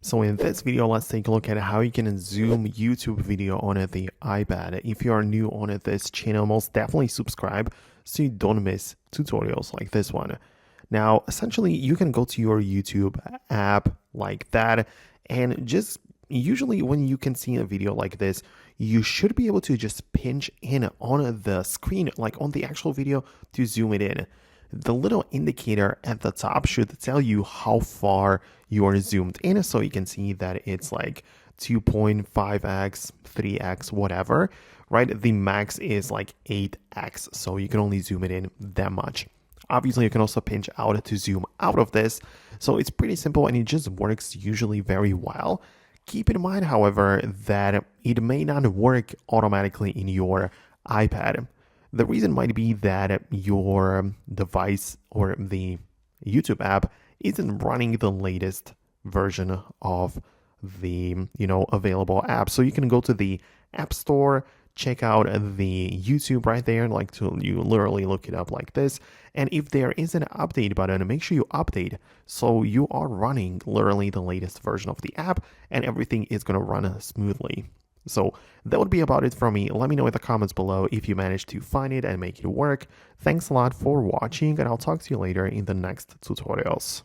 So in this video, let's take a look at how you can zoom YouTube video on the iPad. If you are new on this channel, most definitely subscribe so you don't miss tutorials like this one. Now, essentially, you can go to your YouTube app like that, and just usually when you can see a video like this, you should be able to just pinch in on the screen, like on the actual video, to zoom it in. The little indicator at the top should tell you how far you are zoomed in, so you can see that it's like 2.5x, 3x, whatever, right? The max is like 8x, so you can only zoom it in that much. Obviously, you can also pinch out to zoom out of this, so it's pretty simple and it just works usually very well. Keep in mind, however, that it may not work automatically in your iPad. The reason might be that your device or the YouTube app isn't running the latest version of the available app. So you can go to the App Store, check out the YouTube right there, like you literally look it up like this. And if there is an update button, make sure you update so you are running literally the latest version of the app and everything is going to run smoothly. So that would be about it from me. Let me know in the comments below if you managed to find it and make it work. Thanks a lot for watching, and I'll talk to you later in the next tutorials.